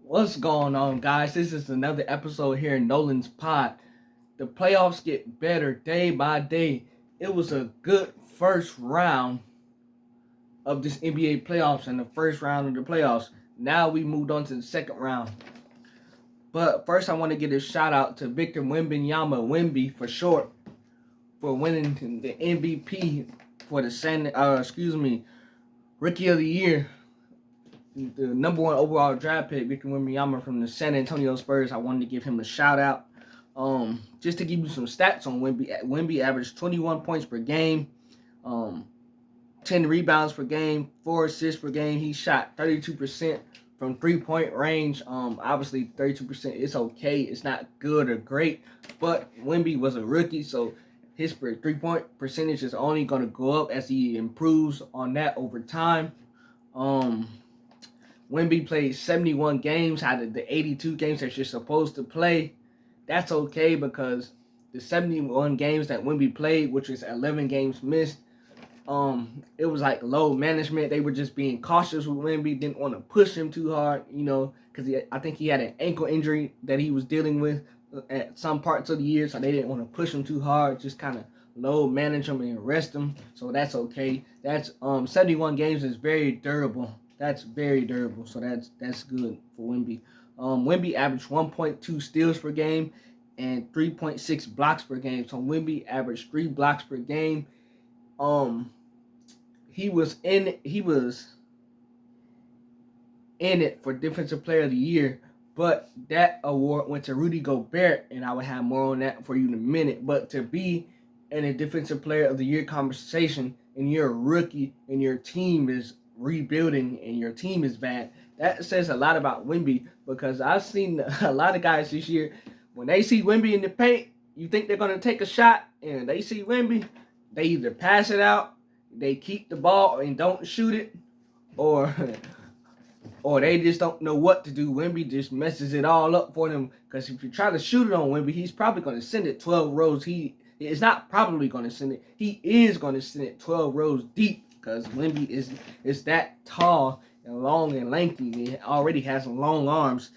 What's going on, guys? This is another episode here in Nolan's Pod. The playoffs get better day by day. It was a good first round of this NBA playoffs and the first round of the playoffs. Now we moved on to the second round. But first, I want to give a shout out to Victor Wemby for short, for winning the MVP for the Rookie of the Year, the number one overall draft pick, Victor Wembanyama from the San Antonio Spurs. I wanted to give him a shout out. Just to give you some stats on Wemby. Wemby averaged 21 points per game, 10 rebounds per game, 4 assists per game. He shot 32% from 3-point range. Obviously 32% is okay. It's not good or great, but Wemby was a rookie, so his 3-point percentage is only going to go up as he improves on that over time. Wemby played 71 games out of the 82 games that you're supposed to play. That's okay because the 71 games that Wemby played, which was 11 games missed, it was like low management. They were just being cautious with Wemby, didn't want to push him too hard, because I think he had an ankle injury that he was dealing with at some parts of the year, so they didn't want to push him too hard, just kind of low manage him and rest him. So that's okay. That's 71 games is very durable. That's very durable, so that's good for Wemby. Wemby averaged 1.2 steals per game and 3.6 blocks per game. So Wemby averaged 3 blocks per game. He was in it for Defensive Player of the Year, but that award went to Rudy Gobert, and I will have more on that for you in a minute. But to be in a Defensive Player of the Year conversation, and you're a rookie, and your team is rebuilding, and your team is bad, that says a lot about Wemby, because I've seen a lot of guys this year, when they see Wemby in the paint, you think they're going to take a shot, and they see Wemby, they either pass it out, they keep the ball and don't shoot it, or they just don't know what to do. Wemby just messes it all up for them, because if you try to shoot it on Wemby, he's probably going to send it 12 rows. He is not probably going to send it. He is going to send it 12 rows deep, because Wemby is that tall and long and lanky. He already has long arms.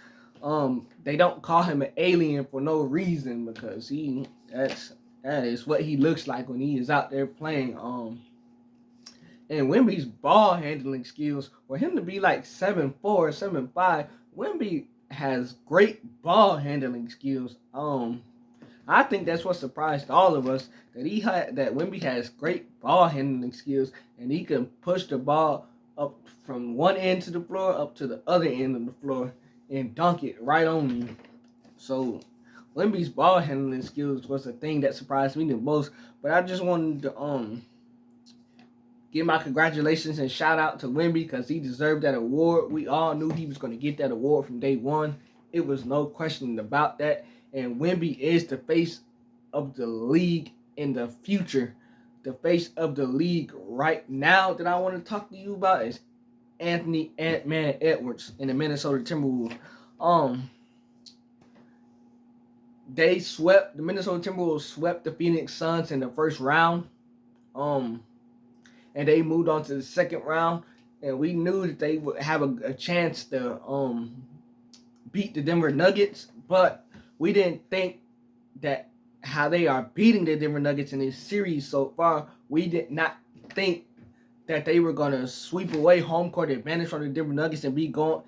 They don't call him an alien for no reason, because that is what he looks like when he is out there playing. And Wemby's ball handling skills, for him to be like 7'4", 7'5", Wemby has great ball handling skills. I think that's what surprised all of us, that Wemby has great ball handling skills, and he can push the ball up from one end to the floor up to the other end of the floor and dunk it right on you. So Wemby's ball handling skills was the thing that surprised me the most. But I just wanted to give my congratulations and shout out to Wemby, because he deserved that award. We all knew he was going to get that award from day one. It was no question about that. And Wemby is the face of the league in the future. The face of the league right now that I want to talk to you about is Anthony Ant-Man Edwards in the Minnesota Timberwolves. The Minnesota Timberwolves swept the Phoenix Suns in the first round. And they moved on to the second round. And we knew that they would have a chance to beat the Denver Nuggets, but we didn't think that how they are beating the Denver Nuggets in this series so far, we did not think that they were going to sweep away home court advantage from the Denver Nuggets and be up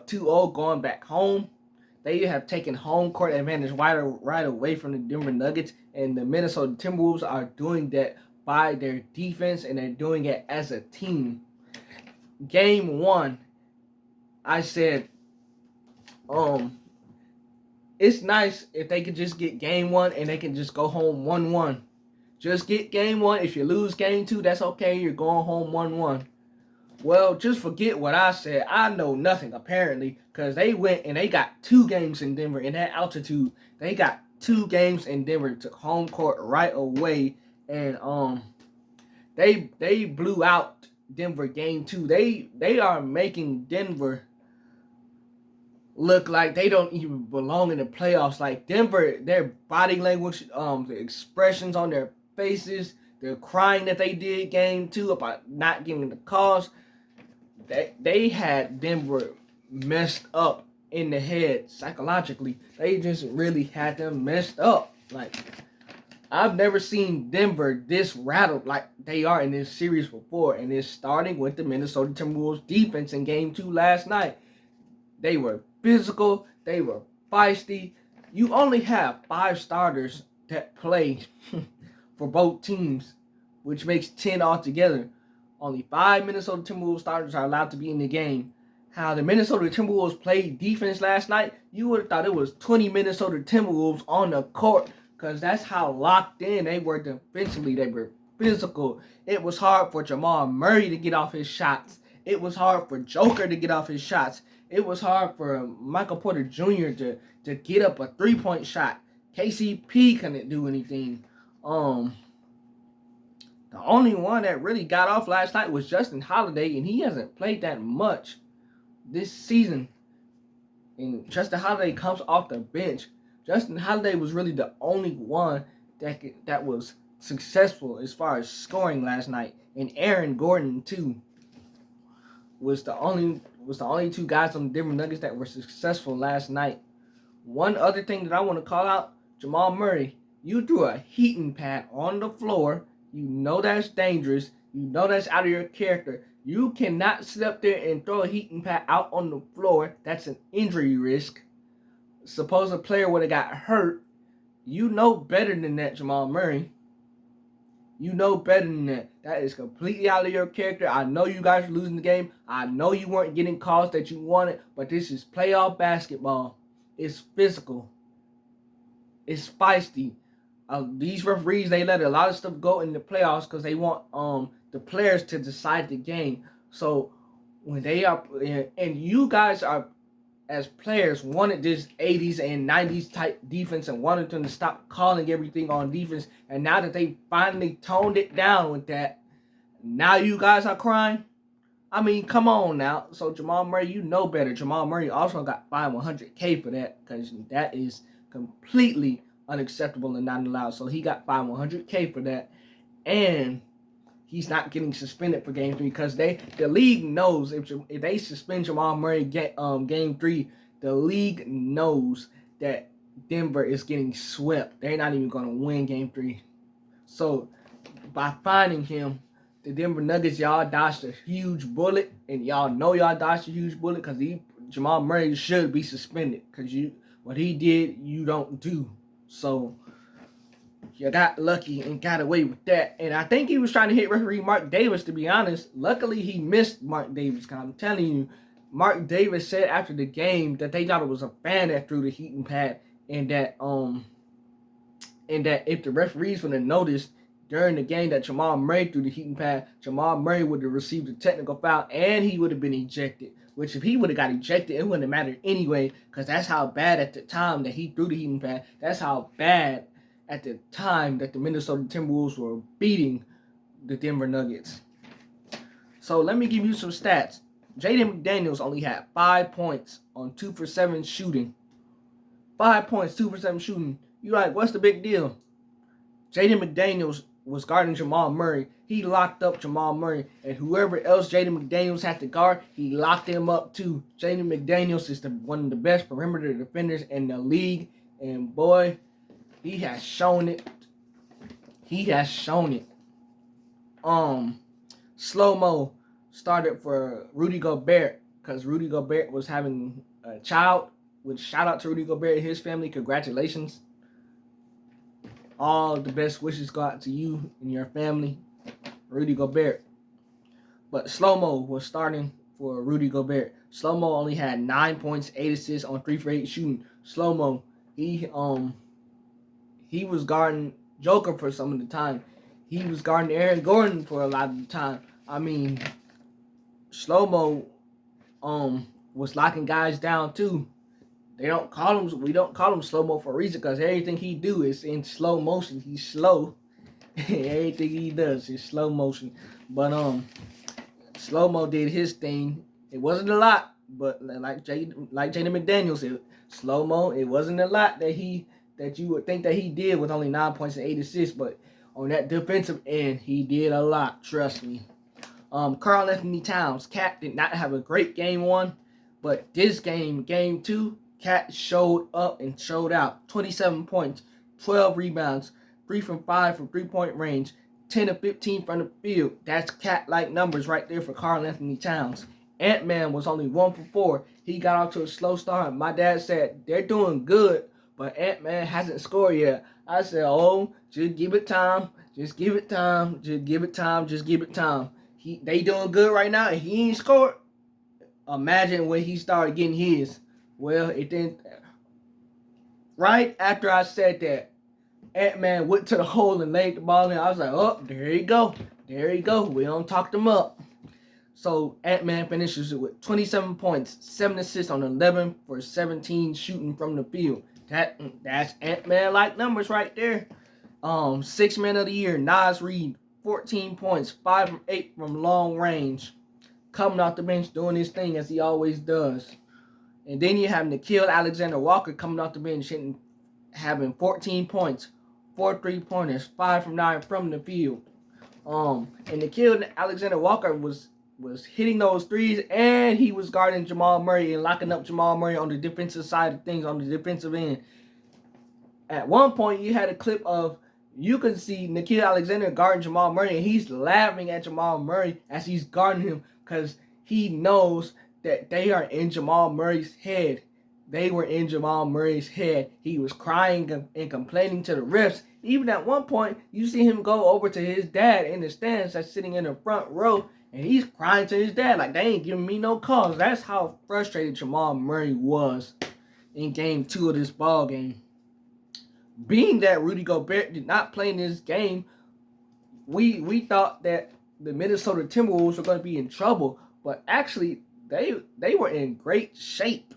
2-0 going back home. They have taken home court advantage right away from the Denver Nuggets, and the Minnesota Timberwolves are doing that by their defense, and they're doing it as a team. Game 1, I said, it's nice if they could just get game 1 and they can just go home 1-1. Just get game 1. If you lose game 2, that's okay. You're going home 1-1. Well, just forget what I said. I know nothing, apparently, because they went and they got 2 games in Denver in that altitude. They got 2 games in Denver, took home court right away, and they blew out Denver game 2. They are making Denver look like they don't even belong in the playoffs. Like Denver, their body language, the expressions on their faces, the crying that they did game 2 about not getting the calls, they had Denver messed up in the head psychologically. They just really had them messed up. Like, I've never seen Denver this rattled like they are in this series before, and it's starting with the Minnesota Timberwolves defense in Game 2 last night. They were physical. They were feisty. You only have 5 starters that play for both teams, which makes 10 altogether. Only 5 Minnesota Timberwolves starters are allowed to be in the game. How the Minnesota Timberwolves played defense last night, you would have thought it was 20 Minnesota Timberwolves on the court, because that's how locked in they were defensively. They were physical. It was hard for Jamal Murray to get off his shots. It was hard for Joker to get off his shots. It was hard for Michael Porter Jr. to get up a 3-point shot. KCP couldn't do anything. The only one that really got off last night was Justin Holiday, and he hasn't played that much this season. And Justin Holiday comes off the bench. Justin Holiday was really the only one that was successful as far as scoring last night, and Aaron Gordon too was the only 2 guys on the Denver Nuggets that were successful last night. One other thing that I want to call out, Jamal Murray, you threw a heating pad on the floor. You know that's dangerous. You know that's out of your character. You cannot sit up there and throw a heating pad out on the floor. That's an injury risk. Suppose a player would have got hurt. You know better than that, Jamal Murray. You know better than that. That is completely out of your character. I know you guys are losing the game. I know you weren't getting calls that you wanted, but this is playoff basketball. It's physical. It's feisty. These referees, they let a lot of stuff go in the playoffs because they want the players to decide the game. So when they are, and you guys are, as players, wanted this 80s and 90s type defense and wanted them to stop calling everything on defense. And now that they finally toned it down with that, now you guys are crying? I mean, come on now. So Jamal Murray, you know better. Jamal Murray also got fined $100K for that, because that is completely unacceptable and not allowed. So he got fined $100K for that. And he's not getting suspended for Game 3, because the league knows if they suspend Jamal Murray Game 3, the league knows that Denver is getting swept. They're not even going to win Game 3. So by finding him, the Denver Nuggets, y'all dodged a huge bullet, and y'all know y'all dodged a huge bullet, because Jamal Murray should be suspended, because what he did, you don't do. So you got lucky and got away with that. And I think he was trying to hit referee Mark Davis, to be honest. Luckily, he missed Mark Davis, because I'm telling you, Mark Davis said after the game that they thought it was a fan that threw the heating pad, and that if the referees would have noticed during the game that Jamal Murray threw the heating pad, Jamal Murray would have received a technical foul and he would have been ejected. Which, if he would have got ejected, it wouldn't have mattered anyway, because that's how bad at the time that he threw the heating pad. That's how bad at the time that the Minnesota Timberwolves were beating the Denver Nuggets. So let me give you some stats. Jaden McDaniels only had 5 points on 2 for 7 shooting. 5 points, 2 for 7 shooting. You're like, what's the big deal? Jaden McDaniels was guarding Jamal Murray. He locked up Jamal Murray, and whoever else Jaden McDaniels had to guard, he locked him up too. Jaden McDaniels is one of the best perimeter defenders in the league, and boy, he has shown it. He has shown it. Slow-mo started for Rudy Gobert, because Rudy Gobert was having a child. Which, shout out to Rudy Gobert and his family. Congratulations. All the best wishes go out to you and your family, Rudy Gobert. But Slow-mo was starting for Rudy Gobert. Slow-mo only had 9 points, 8 assists on 3 for 8 shooting. Slow-mo, he was guarding Joker for some of the time. He was guarding Aaron Gordon for a lot of the time. I mean, Slow-mo was locking guys down too. We don't call him Slow-mo for a reason, because everything he do is in slow motion. He's slow. Everything he does is slow motion. But Slow-mo did his thing. It wasn't a lot, but like Jaden McDaniels said, Slow-mo, it wasn't a lot that you would think that he did with only 9 points and 8 assists, but on that defensive end, he did a lot, trust me. Karl Anthony Towns, Cat did not have a great game 1, But this game, game 2, Cat showed up and showed out. 27 points, 12 rebounds, 3 from 5 from 3-point range, 10 of 15 from the field. That's Cat-like numbers right there for Karl-Anthony Towns. Ant-Man was only 1 for 4. He got off to a slow start. My dad said, they're doing good, but Ant-Man hasn't scored yet. I said, oh, just give it time. Just give it time. Just give it time. Just give it time. They doing good right now, and he ain't scored. Imagine when he started getting his. Well, it didn't. Right after I said that, Ant-Man went to the hole and laid the ball in. I was like, oh, there you go. There you go. We don't talk them up. So Ant-Man finishes it with 27 points, 7 assists on 11 for 17 shooting from the field. That's Ant-Man-like numbers right there. 6th man of the year, Naz Reid, 14 points, 5 from 8 from long range. Coming off the bench, doing his thing as he always does. And then you have Nickeil Alexander-Walker coming off the bench, having 14 points, 4 3-pointers, 5 from 9 from the field. And Nickeil Alexander-Walker was hitting those threes, and he was guarding Jamal Murray and locking up Jamal Murray on the defensive side of things, on the defensive end. At one point, you had a clip of, you can see Nickeil Alexander guarding Jamal Murray, and he's laughing at Jamal Murray as he's guarding him because he knows that they are in Jamal Murray's head. They were in Jamal Murray's head. He was crying and complaining to the refs. Even at one point, you see him go over to his dad in the stands that's sitting in the front row, and he's crying to his dad like, they ain't giving me no calls. That's how frustrated Jamal Murray was in game 2 of this ball game. Being that Rudy Gobert did not play in this game, we thought that the Minnesota Timberwolves were going to be in trouble, but actually they were in great shape.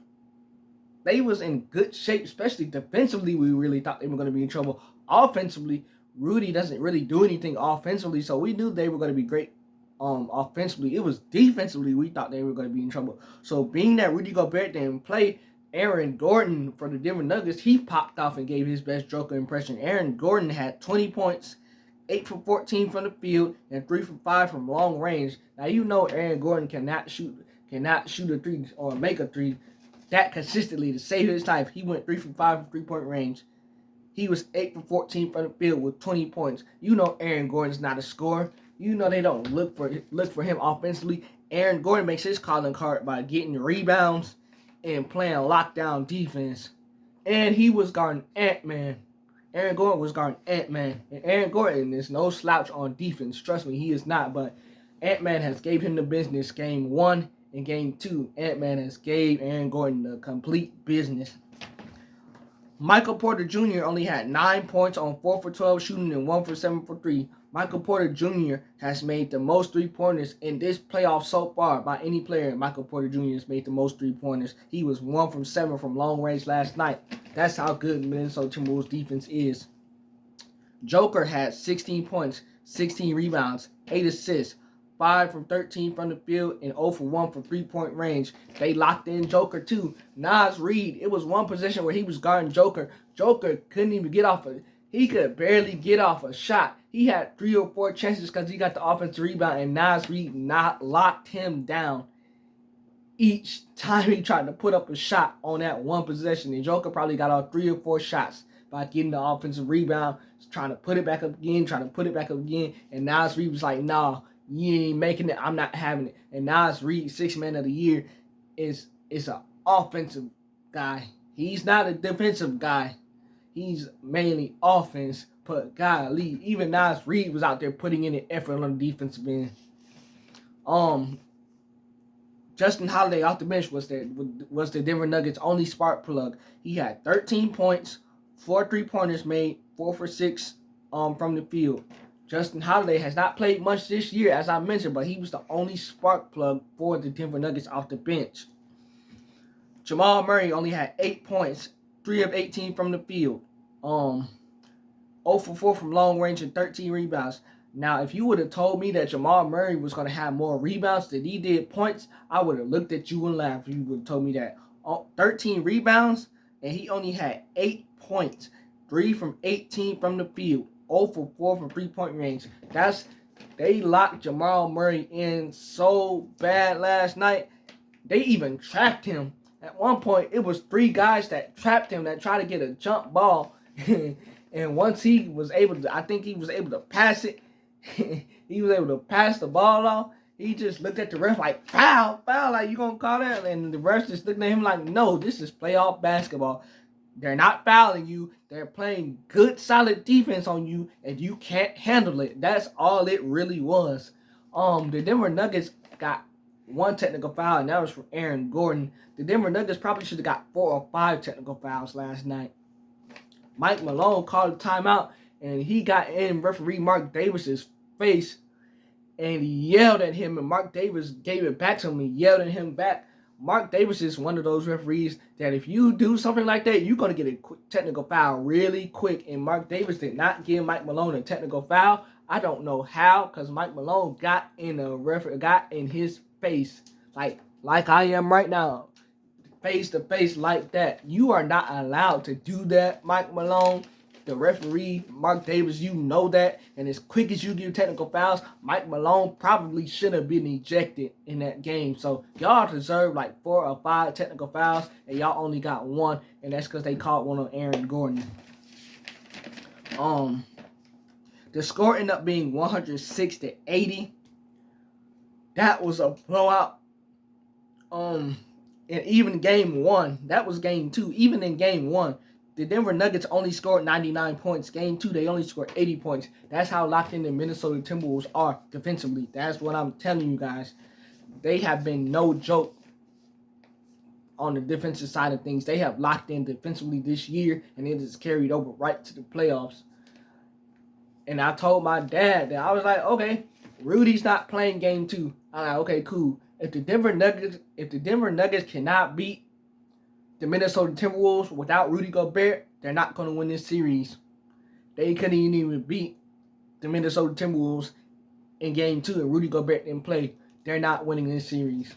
They was in good shape, especially defensively. We really thought they were going to be in trouble. Offensively, Rudy doesn't really do anything offensively, so we knew they were going to be great offensively. It was defensively we thought they were going to be in trouble. So being that Rudy Gobert didn't play, Aaron Gordon for the Denver Nuggets, he popped off and gave his best Joker impression. Aaron Gordon had 20 points, 8 for 14 from the field, and 3 for 5 from long range. Now you know Aaron Gordon cannot shoot a 3 or make a 3 that consistently to save his life. He went 3 for 5 from 3-point range. He was 8 for 14 from the field with 20 points. You know Aaron Gordon's not a scorer. You know they don't look for him offensively. Aaron Gordon makes his calling card by getting rebounds and playing lockdown defense. And he was guarding Ant-Man. Aaron Gordon was guarding Ant-Man. And Aaron Gordon is no slouch on defense. Trust me, he is not. But Ant-Man has gave him the business game 1 and game 2. Ant-Man has gave Aaron Gordon the complete business. Michael Porter Jr. only had 9 points on 4 for 12 shooting and 1 for 7 for 3. Michael Porter Jr. has made the most 3-pointers in this playoff so far by any player. Michael Porter Jr. has made the most 3-pointers. He was 1 from 7 from long range last night. That's how good Minnesota Timberwolves defense is. Joker had 16 points, 16 rebounds, 8 assists, 5 from 13 from the field, and 0 for 1 from 3-point range. They locked in Joker too. Naz Reid, it was one possession where he was guarding Joker. Joker couldn't even get off he could barely get off a shot. He had 3 or 4 chances because he got the offensive rebound, and Naz Reid not locked him down each time he tried to put up a shot on that one possession. And Joker probably got off 3 or 4 shots by getting the offensive rebound, trying to put it back up again, and Naz Reid was like, nah, you ain't making it. I'm not having it. And Naz Reid, 6th man of the year, is an offensive guy. He's not a defensive guy. He's mainly offense. But golly, even Naz Reid was out there putting in an effort on the defensive end. Justin Holiday off the bench was the Denver Nuggets' only spark plug. He had 13 points, 4 3-pointers made, 4 for 6 from the field. Justin Holiday has not played much this year, as I mentioned, but he was the only spark plug for the Denver Nuggets off the bench. Jamal Murray only had 8 points, 3 of 18 from the field. 0 for 4 from long range and 13 rebounds. Now, if you would have told me that Jamal Murray was going to have more rebounds than he did points, I would have looked at you and laughed if you would have told me that. 13 rebounds, and he only had 8 points, 3 from 18 from the field. 0 for 4 from 3-point range. They locked Jamal Murray in so bad last night. They even trapped him. At one point, it was 3 guys that trapped him that tried to get a jump ball. And once he was able to, I think he was able to pass it. He was able to pass the ball off. He just looked at the ref like, foul, like, you gonna call that? And the ref just looked at him like, no, this is playoff basketball. They're not fouling you. They're playing good, solid defense on you, and you can't handle it. That's all it really was. The Denver Nuggets got 1 technical foul, and that was from Aaron Gordon. The Denver Nuggets probably should have got 4 or 5 technical fouls last night. Mike Malone called a timeout, and he got in referee Mark Davis's face, and he yelled at him, and Mark Davis gave it back to him and yelled at him back. Mark Davis is one of those referees that if you do something like that, you're going to get a quick technical foul really quick. And Mark Davis did not give Mike Malone a technical foul. I don't know how, because Mike Malone got in his face like I am right now, face to face like that. You are not allowed to do that, Mike Malone. The referee, Mark Davis, you know that. And as quick as you give technical fouls, Mike Malone probably should have been ejected in that game. So y'all deserve like 4 or 5 technical fouls, and y'all only got 1, and that's because they caught one on Aaron Gordon. The score ended up being 106-80. That was a blowout. And even game 1, that was game 2. Even in game 1, the Denver Nuggets only scored 99 points. Game 2, they only scored 80 points. That's how locked in the Minnesota Timberwolves are defensively. That's what I'm telling you guys. They have been no joke on the defensive side of things. They have locked in defensively this year, and it has carried over right to the playoffs. And I told my dad that I was like, okay, Rudy's not playing game 2. I'm like, okay, cool. If the Denver Nuggets cannot beat the Minnesota Timberwolves without Rudy Gobert, they're not going to win this series. They couldn't even beat the Minnesota Timberwolves in game 2, and Rudy Gobert didn't play. They're not winning this series.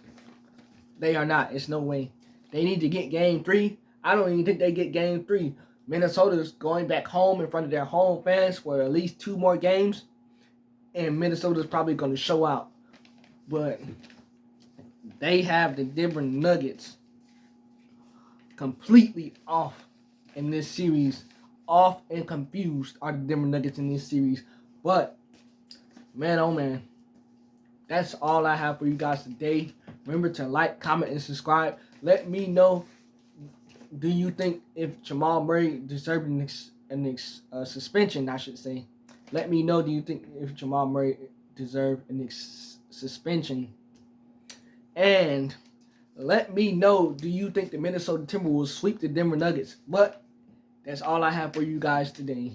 They are not. It's no way. They need to get game 3. I don't even think they get game 3. Minnesota's going back home in front of their home fans for at least 2 more games, and Minnesota's probably going to show out. But they have the Denver Nuggets completely off in this series. Off and confused are the Denver Nuggets in this series. But, man, oh man, that's all I have for you guys today. Remember to like, comment, and subscribe. Let me know, do you think if Jamal Murray deserved a suspension, I should say. Let me know, do you think if Jamal Murray deserved a suspension? And let me know, do you think the Minnesota Timberwolves sweep the Denver Nuggets? But that's all I have for you guys today.